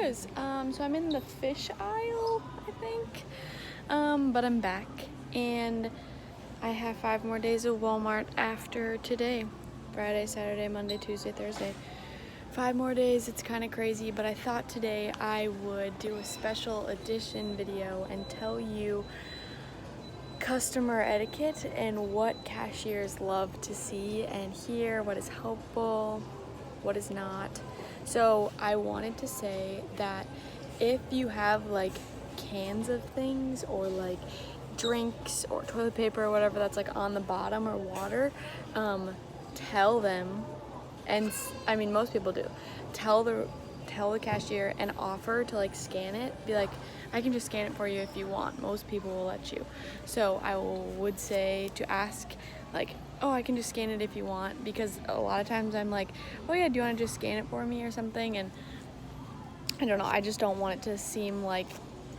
is. So I'm in the fish aisle, I think. But I'm back, and I have 5 more days of Walmart after today. Friday, Saturday, Monday, Tuesday, Thursday. 5 more days. It's kind of crazy, but I thought today I would do a special edition video and tell you customer etiquette and what cashiers love to see and hear, what is helpful, what is not. So I wanted to say that if you have like cans of things or like drinks or toilet paper or whatever that's like on the bottom or water, tell them, and I mean most people do, tell the cashier and offer to like scan it. Be like, I can just scan it for you if you want. Most people will let you. So I would say to ask like, oh, I can just scan it if you want, because a lot of times I'm like, oh yeah, do you want to just scan it for me or something? And I don't know, I just don't want it to seem like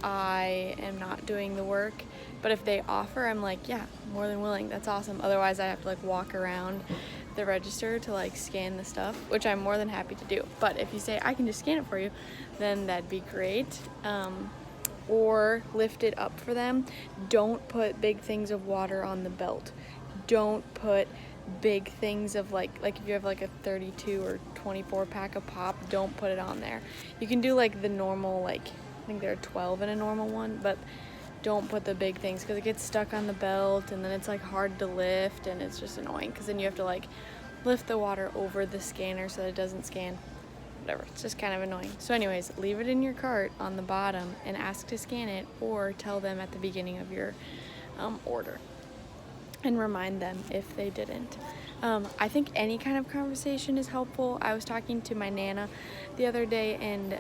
I am not doing the work. But if they offer, I'm like, yeah, more than willing, that's awesome. Otherwise I have to like walk around the register to like scan the stuff, which I'm more than happy to do. But if you say I can just scan it for you, then that'd be great. Or lift it up for them. Don't put big things of water on the belt. Don't put big things of like if you have like a 32 or 24 pack of pop, don't put it on there. You can do like the normal, like I think there are 12 in a normal one, but don't put the big things because it gets stuck on the belt and then it's like hard to lift and it's just annoying because then you have to like lift the water over the scanner so that it doesn't scan. Whatever, it's just kind of annoying. So anyways, leave it in your cart on the bottom and ask to scan it, or tell them at the beginning of your order and remind them if they didn't. I think any kind of conversation is helpful. I was talking to my Nana the other day, and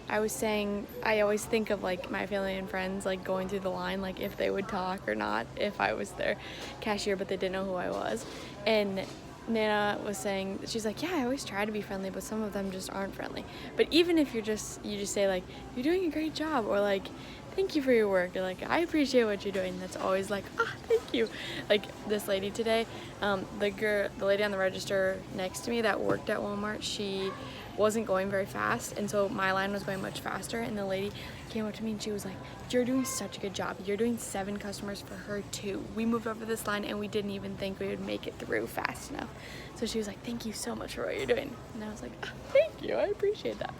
I was saying I always think of like my family and friends like going through the line, like if they would talk or not if I was their cashier, but they didn't know who I was. And Nana was saying, she's like, yeah, I always try to be friendly, but some of them just aren't friendly. But even if you just say like, you're doing a great job, or like, thank you for your work, or like, I appreciate what you're doing, that's always like, thank you. Like this lady today, the lady on the register next to me that worked at Walmart, she wasn't going very fast, and so my line was going much faster, and the lady came up to me and she was like, you're doing such a good job. You're doing 7 customers for her too. We moved over this line and we didn't even think we would make it through fast enough. So she was like, thank you so much for what you're doing. And I was like, thank you, I appreciate that.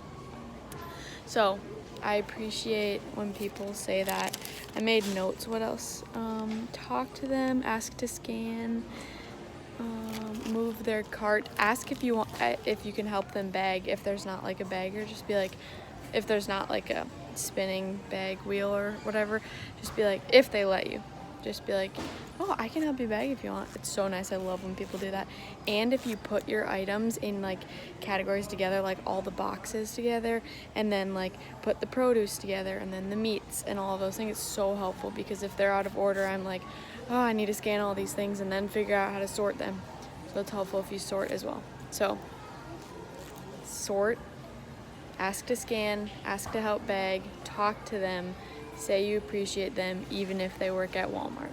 So I appreciate when people say that. I made notes. What else? Talk to them, ask to scan, move their cart, ask if you want, if you can help them bag. If there's not like a bagger, just be like, if there's not like a spinning bag wheel or whatever, just be like, if they let you, just be like, oh, I can help you bag if you want. It's so nice. I love when people do that. And if you put your items in like categories together, like all the boxes together, and then like put the produce together and then the meats and all of those things, it's so helpful, because if they're out of order, I'm like, oh, I need to scan all these things and then figure out how to sort them. So it's helpful if you sort as well. So sort, ask to scan, ask to help bag, talk to them, say you appreciate them even if they work at Walmart.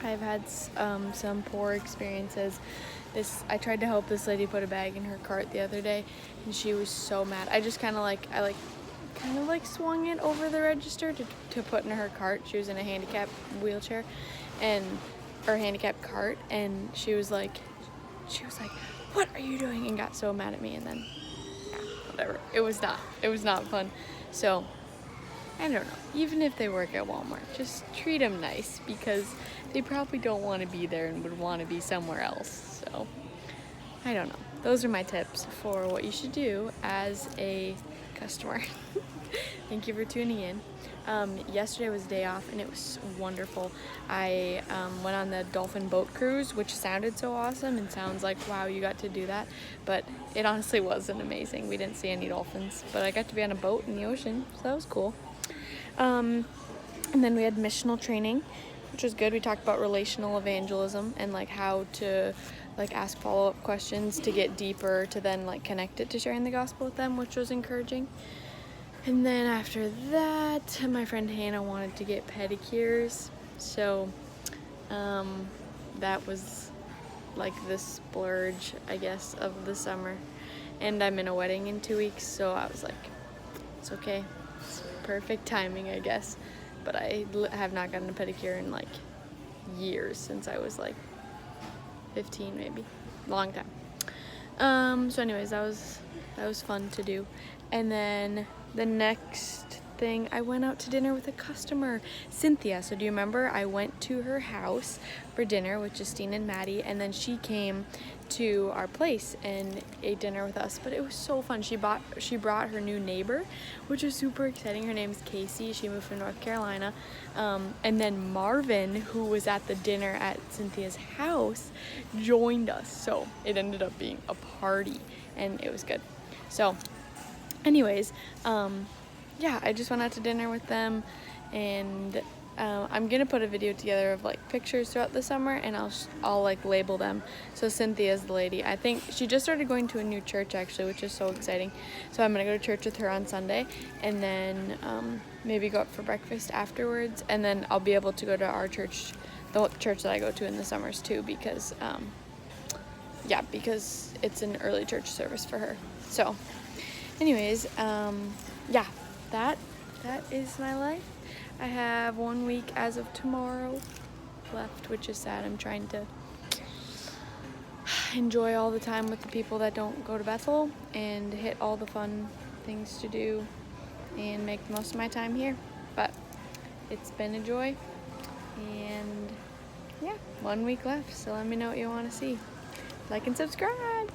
I've had some poor experiences. I tried to help this lady put a bag in her cart the other day, and she was so mad. I just kind of swung it over the register to put in her cart. She was in a handicap wheelchair or handicap cart, and she was like, what are you doing? And got so mad at me, and then whatever. It was not fun. So I don't know, even if they work at Walmart, just treat them nice, because they probably don't want to be there and would want to be somewhere else. So I don't know. Those are my tips for what you should do as a customer. Thank you for tuning in. Yesterday was day off and it was wonderful. I went on the dolphin boat cruise, which sounded so awesome and sounds like, wow, you got to do that. But it honestly wasn't amazing. We didn't see any dolphins, but I got to be on a boat in the ocean, so that was cool. And then we had missional training, which was good. We talked about relational evangelism and like how to like ask follow-up questions to get deeper, to then like connect it to sharing the gospel with them, which was encouraging. And then after that, my friend Hannah wanted to get pedicures, so that was like the splurge, I guess, of the summer. And I'm in a wedding in 2 weeks, so I was like, It's okay. It's perfect timing, I guess. But I have not gotten a pedicure in like years, since I was like 15 maybe. Long time. So anyways, that was fun to do. And then the next thing, I went out to dinner with a customer, Cynthia. So do you remember I went to her house for dinner with Justine and Maddie, and then she came to our place and ate dinner with us. But it was so fun. She brought her new neighbor, which is super exciting. Her name's Casey. She moved from North Carolina. And then Marvin, who was at the dinner at Cynthia's house, joined us. So it ended up being a party, and it was good. So anyways, yeah, I just went out to dinner with them, and I'm gonna put a video together of like pictures throughout the summer, and I'll like label them. So Cynthia's the lady. I think she just started going to a new church actually, which is so exciting. So I'm gonna go to church with her on Sunday, and then maybe go up for breakfast afterwards, and then I'll be able to go to our church, the church that I go to in the summers too, because yeah, because it's an early church service for her. So anyways, yeah, that is my life. I have 1 week as of tomorrow left, which is sad. I'm trying to enjoy all the time with the people that don't go to Bethel and hit all the fun things to do and make the most of my time here. But it's been a joy, and yeah, 1 week left. So let me know what you want to see. Like and subscribe.